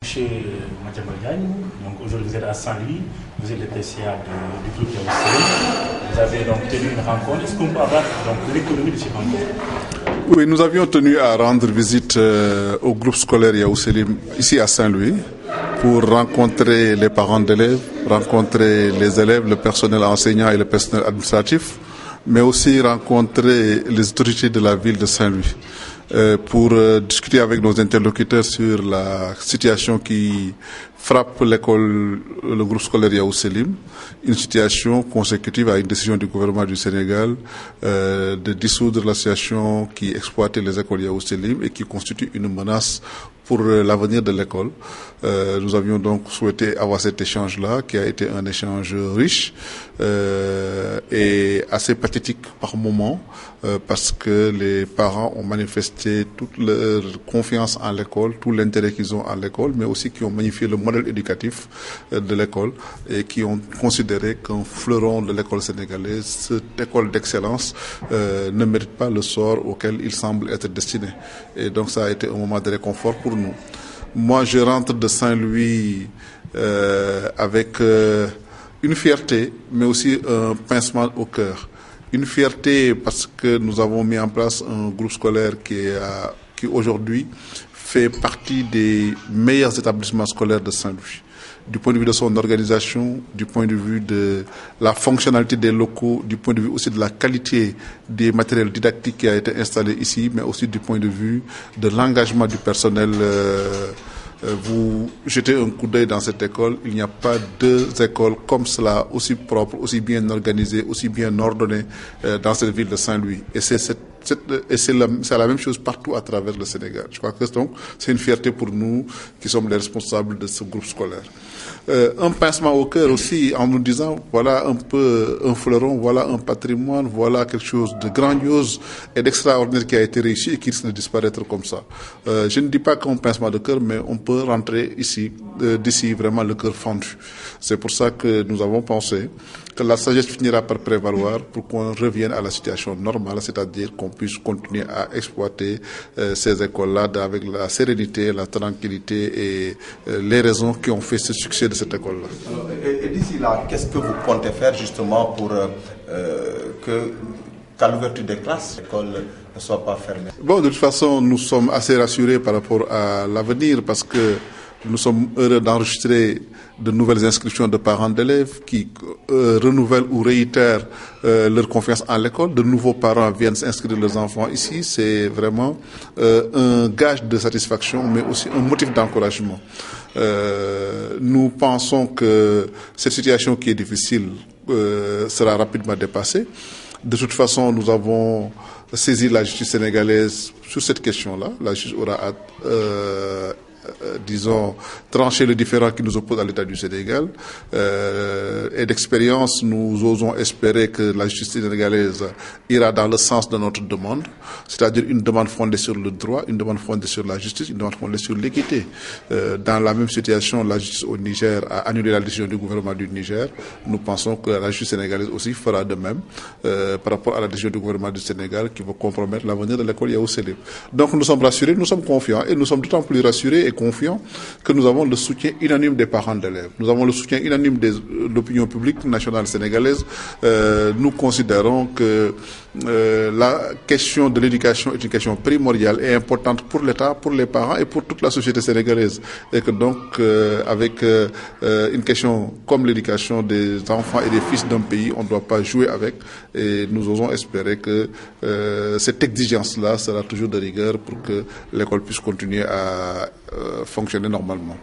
Chez Madiambal Diagne, donc aujourd'hui vous êtes à Saint-Louis, vous êtes le PCA du groupe Yaoundé. Vous avez donc tenu une rencontre. Est-ce qu'on peut avoir donc l'économie de ces rencontres? Oui, nous avions tenu à rendre visite au groupe scolaire Yaousselim ici à Saint-Louis pour rencontrer les parents d'élèves, rencontrer les élèves, le personnel enseignant et le personnel administratif, mais aussi rencontrer les autorités de la ville de Saint-Louis pour discuter avec nos interlocuteurs sur la situation qui frappe l'école, le groupe scolaire Yaousselim, une situation consécutive à une décision du gouvernement du Sénégal de dissoudre l'association qui exploitait les écoles Yaousselim et qui constitue une menace pour l'avenir de l'école. Nous avions donc souhaité avoir cet échange-là, qui a été un échange riche et assez pathétique par moment, parce que les parents ont manifesté toute leur confiance en l'école, tout l'intérêt qu'ils ont en l'école, mais aussi qui ont magnifié le modèle éducatif de l'école et qui ont considéré qu'un fleuron de l'école sénégalaise, cette école d'excellence, ne mérite pas le sort auquel il semble être destiné. Et donc ça a été un moment de réconfort pour nous. Moi, je rentre de Saint-Louis avec une fierté, mais aussi un pincement au cœur. Une fierté parce que nous avons mis en place un groupe scolaire qui aujourd'hui fait partie des meilleurs établissements scolaires de Saint-Louis. Du point de vue de son organisation, du point de vue de la fonctionnalité des locaux, du point de vue aussi de la qualité des matériels didactiques qui a été installé ici, mais aussi du point de vue de l'engagement du personnel. Vous jetez un coup d'œil dans cette école, il n'y a pas deux écoles comme cela, aussi propres, aussi bien organisées, aussi bien ordonnées dans cette ville de Saint-Louis. Et c'est la même chose partout à travers le Sénégal. Je crois que donc c'est une fierté pour nous qui sommes les responsables de ce groupe scolaire. Un pincement au cœur aussi en nous disant voilà un peu un fleuron, voilà un patrimoine, voilà quelque chose de grandiose et d'extraordinaire qui a été réussi et qui risque de disparaître comme ça. Je ne dis pas qu'un pincement de cœur, mais on peut rentrer ici, d'ici vraiment le cœur fendu. C'est pour ça que nous avons pensé que la sagesse finira par prévaloir pour qu'on revienne à la situation normale, c'est-à-dire qu'on puisse continuer à exploiter ces écoles-là avec la sérénité, la tranquillité et les raisons qui ont fait ce succès de cette école-là. Et d'ici là, qu'est-ce que vous comptez faire justement pour qu'à l'ouverture des classes, l'école ne soit pas fermée? Bon, de toute façon, nous sommes assez rassurés par rapport à l'avenir parce que nous sommes heureux d'enregistrer de nouvelles inscriptions de parents d'élèves qui renouvellent ou réitèrent leur confiance en l'école. De nouveaux parents viennent s'inscrire leurs enfants ici. C'est vraiment un gage de satisfaction, mais aussi un motif d'encouragement. Nous pensons que cette situation qui est difficile sera rapidement dépassée. De toute façon, nous avons saisi la justice sénégalaise sur cette question-là. La justice aura disons, trancher le différend qui nous oppose à l'État du Sénégal. Et d'expérience, nous osons espérer que la justice sénégalaise ira dans le sens de notre demande, c'est-à-dire une demande fondée sur le droit, une demande fondée sur la justice, une demande fondée sur l'équité. Dans la même situation, la justice au Niger a annulé la décision du gouvernement du Niger. Nous pensons que la justice sénégalaise aussi fera de même par rapport à la décision du gouvernement du Sénégal qui va compromettre l'avenir de l'école Yaousselim. Donc nous sommes rassurés, nous sommes confiants et nous sommes d'autant plus rassurés et confiants que nous avons le soutien unanime des parents d'élèves. Nous avons le soutien unanime de l'opinion publique nationale sénégalaise. Nous considérons que la question de l'éducation est une question primordiale et importante pour l'État, pour les parents et pour toute la société sénégalaise. Et que donc, avec une question comme l'éducation des enfants et des fils d'un pays, on ne doit pas jouer avec. Et nous osons espérer que cette exigence-là sera toujours de rigueur pour que l'école puisse continuer à fonctionner normalement.